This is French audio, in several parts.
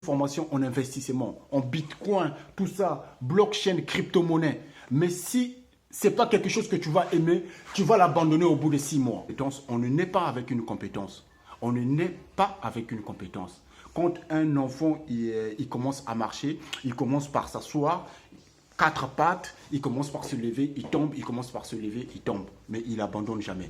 formation en investissement, en bitcoin, tout ça, blockchain, crypto-monnaie. Mais si ce n'est pas quelque chose que tu vas aimer, tu vas l'abandonner au bout de 6 mois. On ne naît pas avec une compétence. On ne naît pas avec une compétence. Quand un enfant il commence à marcher, il commence par s'asseoir, 4 pattes, il commence par se lever, il tombe, il commence par se lever, il tombe. Mais il n'abandonne jamais.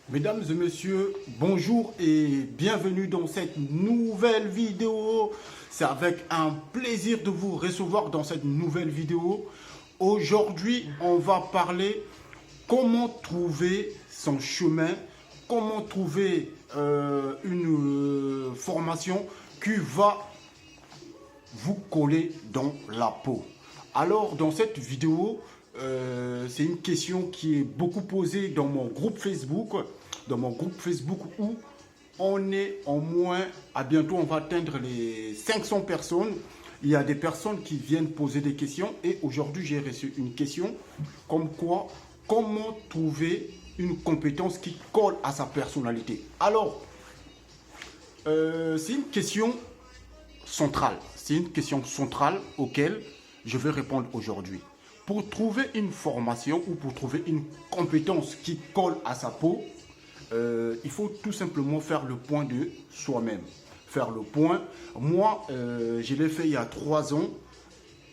Mesdames et messieurs, bonjour et bienvenue dans cette nouvelle vidéo. C'est avec un plaisir de vous recevoir dans cette nouvelle vidéo. Aujourd'hui, on va parler comment trouver son chemin, comment trouver une formation qui va vous coller dans la peau. Alors, dans cette vidéo, c'est une question qui est beaucoup posée dans mon groupe Facebook, où on est en moins, à bientôt on va atteindre les 500 personnes. Il y a des personnes qui viennent poser des questions et aujourd'hui j'ai reçu une question comme quoi, comment trouver une compétence qui colle à sa personnalité. Alors, c'est une question centrale. C'est une question centrale auquel je vais répondre aujourd'hui. Pour trouver une formation ou pour trouver une compétence qui colle à sa peau, il faut tout simplement faire le point de soi-même. Faire le point. Moi, je l'ai fait il y a 3 ans.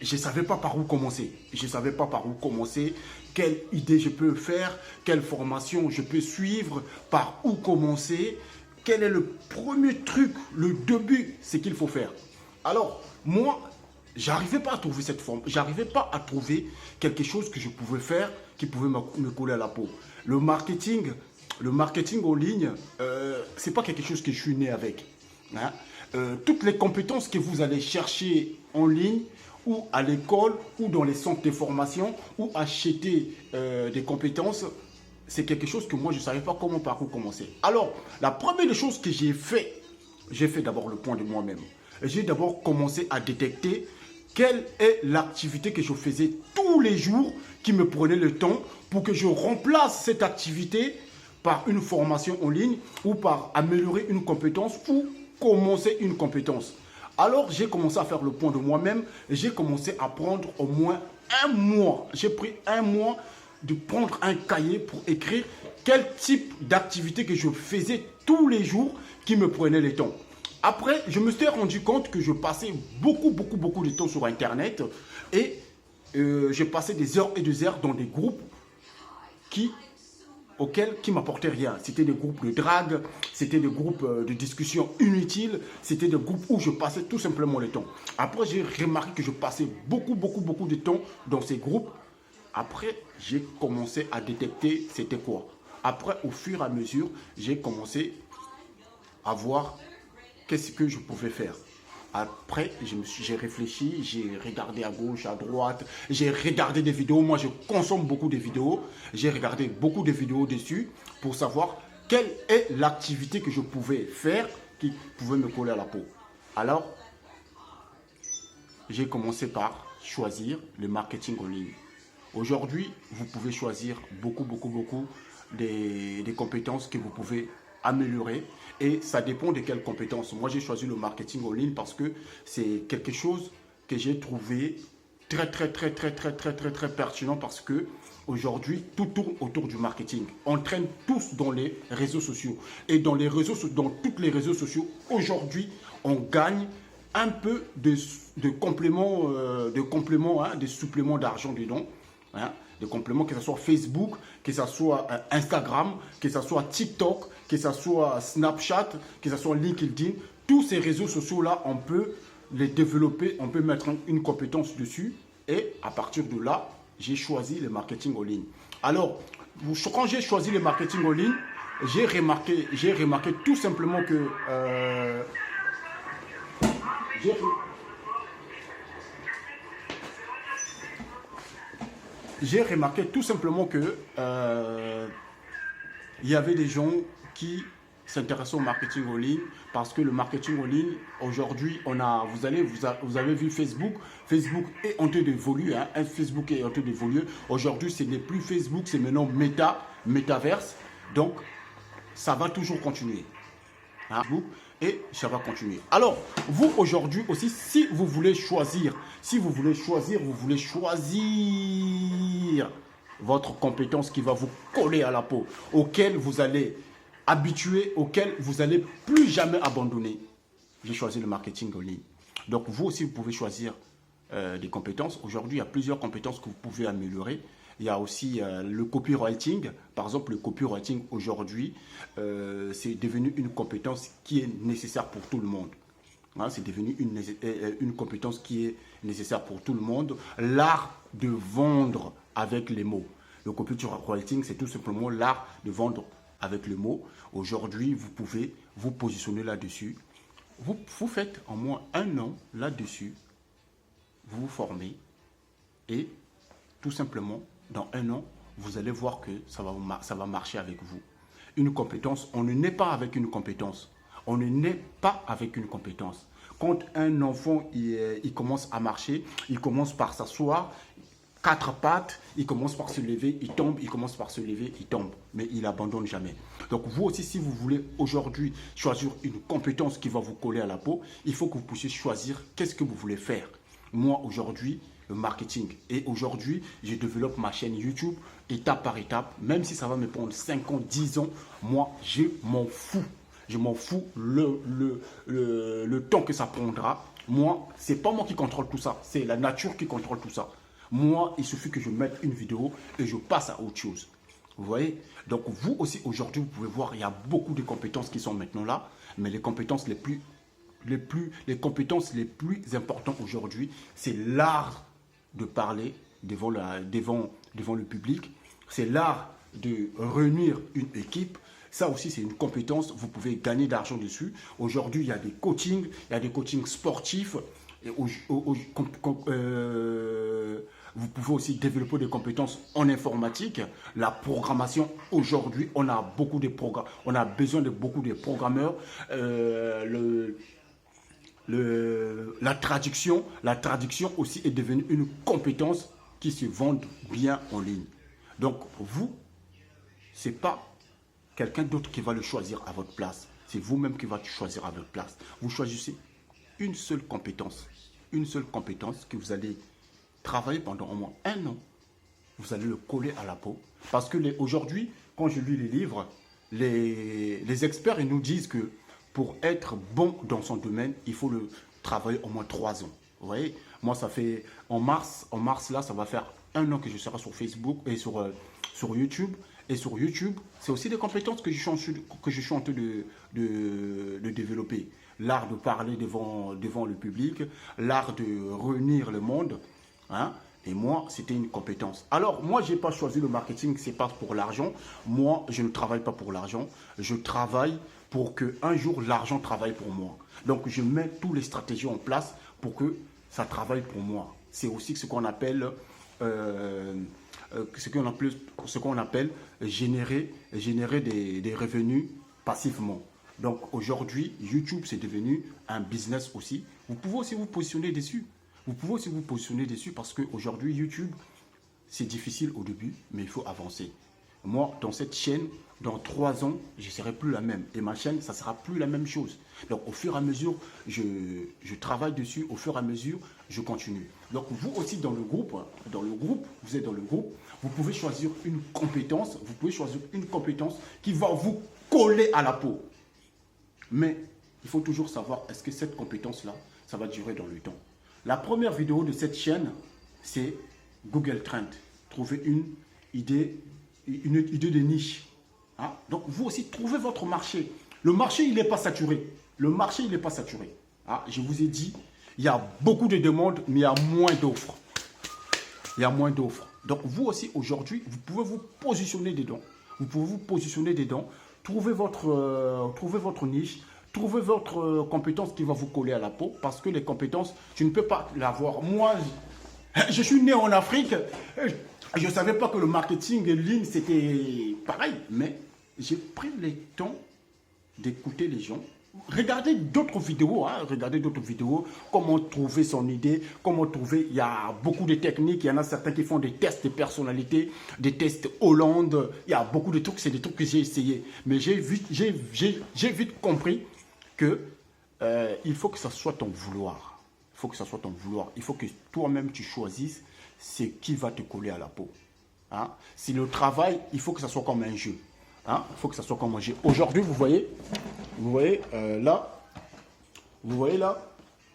Je ne savais pas par où commencer. Je ne savais pas par où commencer, quelle idée je peux faire, quelle formation je peux suivre, par où commencer, quel est le premier truc, le début, ce qu'il faut faire. Alors, moi, j'arrivais pas à trouver cette forme, j'arrivais pas à trouver quelque chose que je pouvais faire qui pouvait me coller à la peau. Le marketing en ligne, c'est pas quelque chose que je suis né avec. Hein. Toutes les compétences que vous allez chercher en ligne ou à l'école ou dans les centres de formation ou acheter des compétences, c'est quelque chose que moi je ne savais pas par où commencer. Alors, la première des choses que j'ai fait d'abord le point de moi-même. J'ai d'abord commencé à détecter quelle est l'activité que je faisais tous les jours qui me prenait le temps pour que je remplace cette activité par une formation en ligne ou par améliorer une compétence ou commencer une compétence. Alors, j'ai commencé à faire le point de moi-même et j'ai commencé à prendre au moins 1 mois. J'ai pris 1 mois de prendre un cahier pour écrire quel type d'activité que je faisais tous les jours qui me prenait le temps. Après, je me suis rendu compte que je passais beaucoup de temps sur Internet et j'ai passé des heures et des heures dans des groupes qui m'apportaient rien. C'était des groupes de drague, c'était des groupes de discussion inutiles, c'était des groupes où je passais tout simplement le temps. Après, j'ai remarqué que je passais beaucoup de temps dans ces groupes. Après, j'ai commencé à détecter c'était quoi. Après, au fur et à mesure, j'ai commencé à voir qu'est-ce que je pouvais faire. Après, j'ai réfléchi, j'ai regardé à gauche, à droite, j'ai regardé des vidéos. Moi, je consomme beaucoup de vidéos. J'ai regardé beaucoup de vidéos dessus pour savoir quelle est l'activité que je pouvais faire qui pouvait me coller à la peau. Alors, j'ai commencé par choisir le marketing en ligne. Aujourd'hui, vous pouvez choisir beaucoup des compétences que vous pouvez améliorer et ça dépend de quelles compétences. Moi, j'ai choisi le marketing en ligne parce que c'est quelque chose que j'ai trouvé très pertinent parce que aujourd'hui, tout tourne autour du marketing. On traîne tous dans les réseaux sociaux et dans tous les réseaux sociaux, aujourd'hui, on gagne un peu de compléments, des suppléments d'argent dedans. Hein, des compléments, que ce soit Facebook, que ce soit Instagram, que ce soit TikTok, que ce soit Snapchat, que ce soit LinkedIn. Tous ces réseaux sociaux-là, on peut les développer, on peut mettre une compétence dessus. Et à partir de là, j'ai choisi le marketing en ligne. Alors, quand j'ai choisi le marketing en ligne, j'ai remarqué tout simplement que... j'ai remarqué tout simplement que il y avait des gens qui s'intéresser au marketing en ligne parce que le marketing en ligne, aujourd'hui, vous avez vu Facebook. Facebook est en train d'évoluer. Hein, Facebook est en train d'évoluer. Aujourd'hui, ce n'est plus Facebook, c'est maintenant Metaverse. Donc, ça va toujours continuer. Hein, et ça va continuer. Alors, vous aujourd'hui aussi, si vous voulez choisir votre compétence qui va vous coller à la peau, auquel vous allez habituer, auquel vous n'allez plus jamais abandonner. J'ai choisi le marketing en ligne. Donc, vous aussi, vous pouvez choisir des compétences. Aujourd'hui, il y a plusieurs compétences que vous pouvez améliorer. Il y a aussi le copywriting. Par exemple, le copywriting aujourd'hui, c'est devenu une compétence qui est nécessaire pour tout le monde. Hein, c'est devenu une compétence qui est nécessaire pour tout le monde. L'art de vendre avec les mots. Le copywriting, c'est tout simplement l'art de vendre avec les mots. Aujourd'hui, vous pouvez vous positionner là-dessus. Vous faites en moins 1 an là-dessus. Vous vous formez et tout simplement, dans 1 an, vous allez voir que ça va marcher avec vous. Une compétence, on ne naît pas avec une compétence. On ne naît pas avec une compétence. Quand un enfant il commence à marcher, il commence par s'asseoir, 4 pattes, il commence par se lever, il tombe, il commence par se lever, il tombe. Mais il n'abandonne jamais. Donc vous aussi, si vous voulez aujourd'hui choisir une compétence qui va vous coller à la peau, il faut que vous puissiez choisir qu'est-ce que vous voulez faire. Moi, aujourd'hui, le marketing. Et aujourd'hui, je développe ma chaîne YouTube étape par étape. Même si ça va me prendre 5 ans, 10 ans, moi, je m'en fous. Je m'en fous le temps que ça prendra. Moi, c'est pas moi qui contrôle tout ça. C'est la nature qui contrôle tout ça. Moi, il suffit que je mette une vidéo et je passe à autre chose. Vous voyez? Donc, vous aussi, aujourd'hui, vous pouvez voir, il y a beaucoup de compétences qui sont maintenant là. Mais les compétences les compétences les plus importantes aujourd'hui, c'est l'art de parler devant le public. C'est l'art de réunir une équipe. Ça aussi, c'est une compétence. Vous pouvez gagner d'argent dessus. Aujourd'hui, il y a des coachings sportifs. Et vous pouvez aussi développer des compétences en informatique. La programmation, aujourd'hui, on a besoin de beaucoup de programmeurs. La traduction aussi est devenue une compétence qui se vend bien en ligne. Donc, vous, ce n'est pas quelqu'un d'autre qui va le choisir à votre place. C'est vous-même qui va le choisir à votre place. Vous choisissez une seule compétence que vous allez travailler pendant au moins 1 an. Vous allez le coller à la peau. Parce que aujourd'hui, quand je lis les livres, les experts ils nous disent que pour être bon dans son domaine, il faut le travailler au moins 3 ans. Vous voyez, moi, ça fait en mars, là, ça va faire 1 an que je serai sur Facebook et sur YouTube. Et sur YouTube, c'est aussi des compétences que je suis en train de développer. L'art de parler devant le public, l'art de réunir le monde. Hein? Et moi, c'était une compétence. Alors, moi, je n'ai pas choisi le marketing, c'est pas pour l'argent. Moi, je ne travaille pas pour l'argent. Je travaille pour qu'un jour, l'argent travaille pour moi. Donc, je mets toutes les stratégies en place pour que ça travaille pour moi. C'est aussi ce qu'on appelle, générer des revenus passivement. Donc, aujourd'hui, YouTube, c'est devenu un business aussi. Vous pouvez aussi vous positionner dessus. Parce qu'aujourd'hui, YouTube, c'est difficile au début, mais il faut avancer. Moi, dans cette chaîne, dans 3 ans, je ne serai plus la même. Et ma chaîne, ça ne sera plus la même chose. Donc, au fur et à mesure, je travaille dessus. Au fur et à mesure, je continue. Donc, vous aussi, vous êtes dans le groupe, vous pouvez choisir une compétence. Qui va vous coller à la peau. Mais, il faut toujours savoir, est-ce que cette compétence-là, ça va durer dans le temps? La première vidéo de cette chaîne, c'est Google Trend. Trouver une idée de niche. Hein? Donc, vous aussi, trouvez votre marché. Le marché, il n'est pas saturé. Hein? Je vous ai dit, il y a beaucoup de demandes, mais il y a moins d'offres. Donc, vous aussi, aujourd'hui, vous pouvez vous positionner dedans. Trouvez votre niche. Trouvez votre compétence qui va vous coller à la peau. Parce que les compétences, tu ne peux pas l'avoir. Moi, je suis né en Afrique. Je ne savais pas que le marketing en ligne, c'était pareil. Mais j'ai pris le temps d'écouter les gens. Regardez d'autres vidéos, hein, regardez d'autres vidéos, comment trouver son idée, comment trouver, il y a beaucoup de techniques, il y en a certains qui font des tests de personnalité, des tests Hollande, il y a beaucoup de trucs, c'est des trucs que j'ai essayé. Mais j'ai vite compris que il faut que ça soit ton vouloir. Il faut que ça soit ton vouloir. Il faut que toi-même tu choisisses ce qui va te coller à la peau. Hein? Si le travail, il faut que ça soit comme un jeu. Hein? Il faut que ça soit comme un jeu. Aujourd'hui, vous voyez là,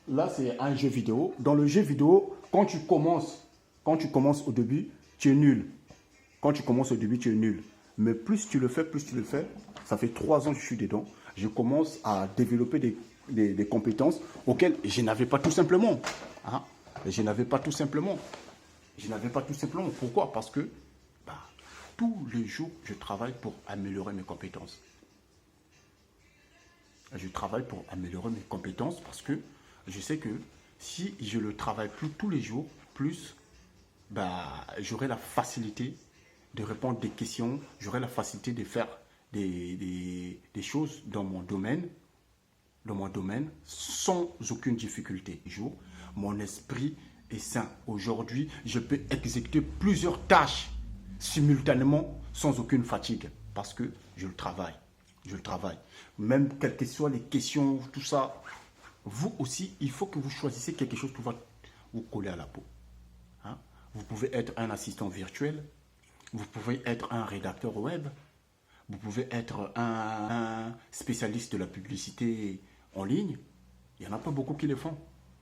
là c'est un jeu vidéo. Dans le jeu vidéo, quand tu commences au début, tu es nul. Quand tu commences au début, tu es nul. Mais plus tu le fais, ça fait 3 ans que je suis dedans, je commence à développer des compétences auxquelles je n'avais pas tout simplement. Hein? Je n'avais pas tout simplement. Pourquoi? Parce que tous les jours, je travaille pour améliorer mes compétences. Je travaille pour améliorer mes compétences parce que je sais que si je le travaille plus tous les jours, plus, j'aurai la facilité de répondre des questions, j'aurai la facilité de faire des choses dans mon domaine sans aucune difficulté. Mon esprit est sain. Aujourd'hui, je peux exécuter plusieurs tâches simultanément sans aucune fatigue parce que je le travaille. Même quelles que soient les questions, tout ça, vous aussi, il faut que vous choisissiez quelque chose qui va vous coller à la peau. Hein? Vous pouvez être un assistant virtuel, vous pouvez être un rédacteur web, vous pouvez être un spécialiste de la publicité en ligne. Il n'y en a pas beaucoup qui le font.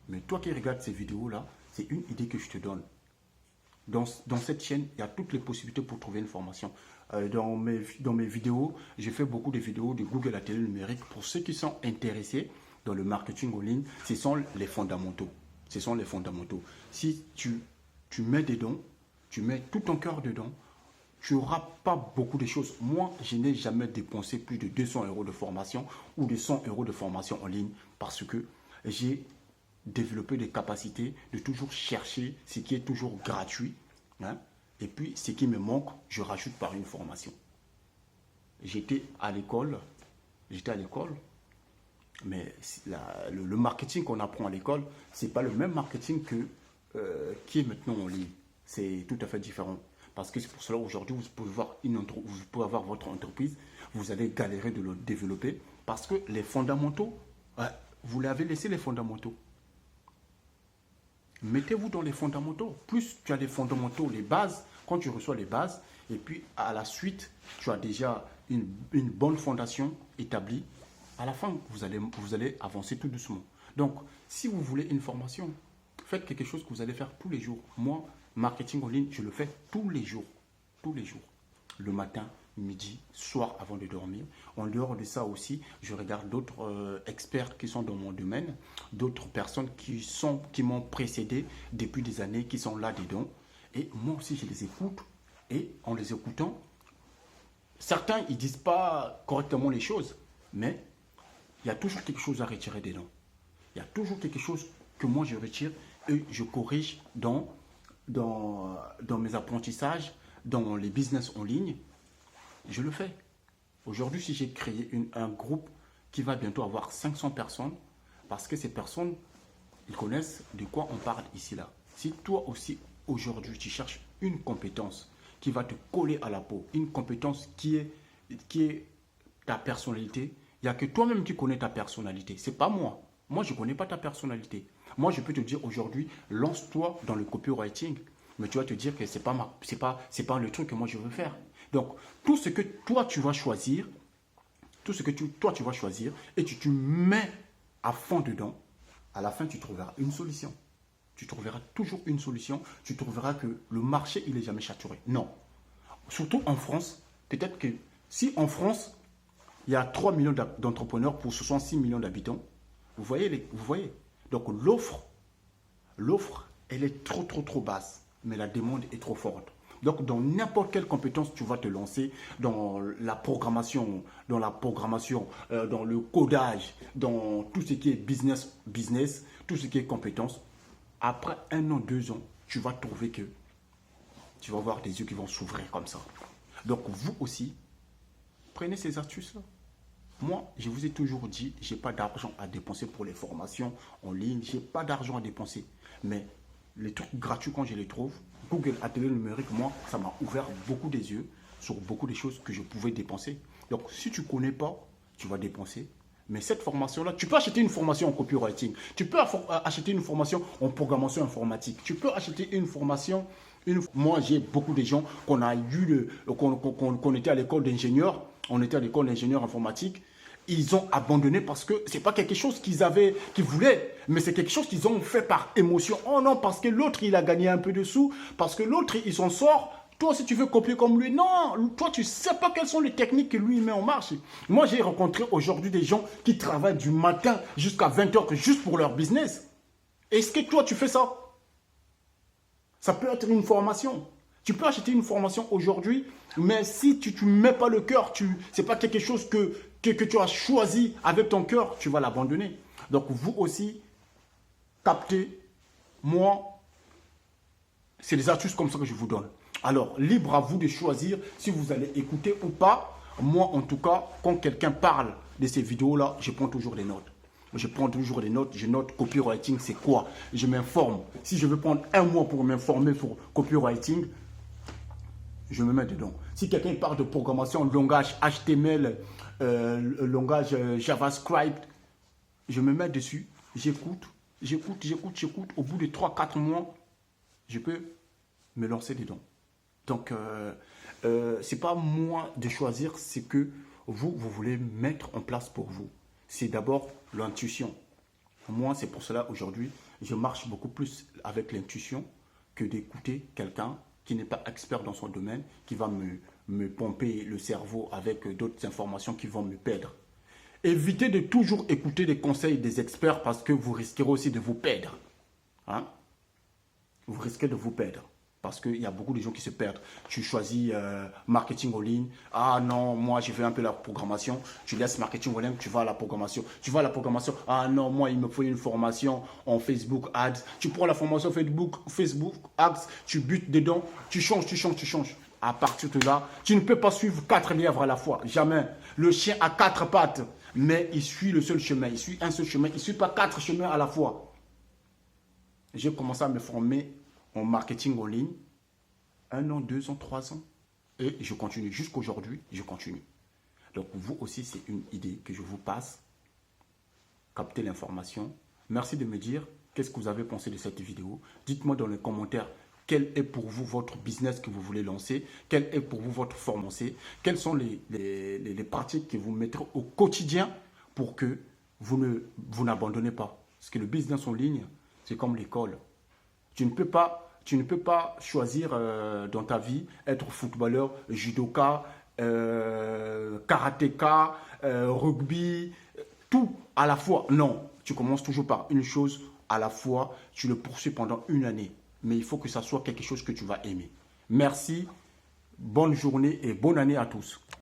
Mais toi qui regardes ces vidéos-là, c'est une idée que je te donne. Dans cette chaîne, il y a toutes les possibilités pour trouver une formation. Dans mes vidéos, j'ai fait beaucoup de vidéos de Google à télé numérique. Pour ceux qui sont intéressés dans le marketing en ligne, ce sont les fondamentaux. Si tu mets dedans, tu mets tout ton cœur dedans, tu n'auras pas beaucoup de choses. Moi, je n'ai jamais dépensé plus de 200 € de formation ou de 100 € de formation en ligne parce que j'ai développer des capacités de toujours chercher ce qui est toujours gratuit. Hein? Et puis, ce qui me manque, je rajoute par une formation. J'étais à l'école, mais le marketing qu'on apprend à l'école, ce n'est pas le même marketing qui est maintenant en ligne. C'est tout à fait différent. Parce que c'est pour cela aujourd'hui, vous pouvez avoir votre entreprise, vous allez galérer de le développer parce que les fondamentaux, vous l'avez laissé les fondamentaux. Mettez-vous dans les fondamentaux. Plus tu as les fondamentaux, les bases, quand tu reçois les bases, et puis à la suite, tu as déjà une bonne fondation établie, à la fin, vous allez avancer tout doucement. Donc, si vous voulez une formation, faites quelque chose que vous allez faire tous les jours. Moi, marketing en ligne, je le fais tous les jours. Tous les jours. Le matin, midi, soir avant de dormir. En dehors de ça aussi, je regarde d'autres experts qui sont dans mon domaine, d'autres personnes qui m'ont précédé depuis des années, qui sont là-dedans. Et moi aussi, je les écoute. Et en les écoutant, certains, ils ne disent pas correctement les choses, mais il y a toujours quelque chose à retirer dedans. Il y a toujours quelque chose que moi, je retire et je corrige dans mes apprentissages, dans les business en ligne. Je le fais. Aujourd'hui, si j'ai créé un groupe qui va bientôt avoir 500 personnes, parce que ces personnes, ils connaissent de quoi on parle ici là. Si toi aussi, aujourd'hui, tu cherches une compétence qui va te coller à la peau, une compétence qui est ta personnalité, il n'y a que toi-même qui connais ta personnalité. Ce n'est pas moi. Moi, je ne connais pas ta personnalité. Moi, je peux te dire aujourd'hui, lance-toi dans le copywriting. Mais tu vas te dire que ce n'est pas le truc que moi je veux faire. Donc, tout ce que toi tu vas choisir, et tu mets à fond dedans, à la fin tu trouveras une solution. Tu trouveras toujours une solution. Tu trouveras que le marché, il n'est jamais saturé. Non. Surtout en France, peut-être que si en France, il y a 3 millions d'entrepreneurs pour 66 millions d'habitants, vous voyez. Donc l'offre, elle est trop basse, mais la demande est trop forte. Donc, dans n'importe quelle compétence tu vas te lancer, dans la programmation, dans le codage, dans tout ce qui est business, tout ce qui est compétence, après 1 an, 2 ans, tu vas trouver que tu vas avoir des yeux qui vont s'ouvrir comme ça. Donc, vous aussi, prenez ces astuces-là. Moi, je vous ai toujours dit, je n'ai pas d'argent à dépenser pour les formations en ligne. Je n'ai pas d'argent à dépenser. Mais les trucs gratuits, quand je les trouve, Google Atelier numérique, moi, ça m'a ouvert beaucoup des yeux sur beaucoup de choses que je pouvais dépenser. Donc, si tu ne connais pas, tu vas dépenser. Mais cette formation-là, tu peux acheter une formation en copywriting. Tu peux acheter une formation en programmation informatique. Tu peux acheter une formation. Moi, j'ai beaucoup de gens qu'on a eu, qu'on était à l'école d'ingénieur. On était à l'école d'ingénieur informatique. Ils ont abandonné parce que ce n'est pas quelque chose qu'ils voulaient, mais c'est quelque chose qu'ils ont fait par émotion. Oh non, parce que l'autre, il a gagné un peu de sous, parce que l'autre, il s'en sort. Toi, si tu veux copier comme lui, non, toi, tu ne sais pas quelles sont les techniques que lui met en marche. Moi, j'ai rencontré aujourd'hui des gens qui travaillent du matin jusqu'à 20 h juste pour leur business. Est-ce que toi, tu fais ça? Ça peut être une formation. Tu peux acheter une formation aujourd'hui, mais si tu ne mets pas le cœur, ce n'est pas quelque chose que tu as choisi avec ton cœur, tu vas l'abandonner. Donc, vous aussi, captez, moi, c'est des astuces comme ça que je vous donne. Alors, libre à vous de choisir si vous allez écouter ou pas. Moi, en tout cas, quand quelqu'un parle de ces vidéos-là, je prends toujours des notes. Je prends toujours des notes. Je note copywriting, c'est quoi? Je m'informe. Si je veux prendre un mois pour m'informer sur copywriting, je me mets dedans. Si quelqu'un parle de programmation, langage HTML, langage JavaScript, je me mets dessus, j'écoute. Au bout de 3-4 mois, je peux me lancer dedans. Donc, ce n'est pas moi de choisir ce que vous voulez mettre en place pour vous. C'est d'abord l'intuition. Moi, c'est pour cela aujourd'hui, je marche beaucoup plus avec l'intuition que d'écouter quelqu'un qui n'est pas expert dans son domaine, qui va me pomper le cerveau avec d'autres informations qui vont me perdre. Évitez de toujours écouter les conseils des experts parce que vous risquerez aussi de vous perdre. Hein? Vous risquez de vous perdre. Parce qu'il y a beaucoup de gens qui se perdent. Tu choisis marketing en ligne. Ah non, moi je fais un peu la programmation. Tu laisses marketing en ligne, tu vas à la programmation. Tu vas à la programmation. Ah non, moi il me faut une formation en Facebook Ads. Tu prends la formation Facebook Ads, tu butes dedans, tu changes. À partir de là, tu ne peux pas suivre 4 lièvres à la fois. Jamais. Le chien a 4 pattes, mais il suit le seul chemin. Il suit un seul chemin. Il ne suit pas 4 chemins à la fois. J'ai commencé à me former en marketing en ligne, 1 an, 2 ans, 3 ans. Et je continue. Jusqu'aujourd'hui, je continue. Donc, vous aussi, c'est une idée que je vous passe. Captez l'information. Merci de me dire qu'est-ce que vous avez pensé de cette vidéo. Dites-moi dans les commentaires quel est pour vous votre business que vous voulez lancer. Quelle est pour vous votre formation. Quelles sont les pratiques que vous mettrez au quotidien pour que vous n'abandonnez pas. Parce que le business en ligne, c'est comme l'école. Tu ne peux pas choisir dans ta vie être footballeur, judoka, karatéka, rugby, tout à la fois. Non, tu commences toujours par une chose à la fois. Tu le poursuis pendant une année. Mais il faut que ça soit quelque chose que tu vas aimer. Merci, bonne journée et bonne année à tous.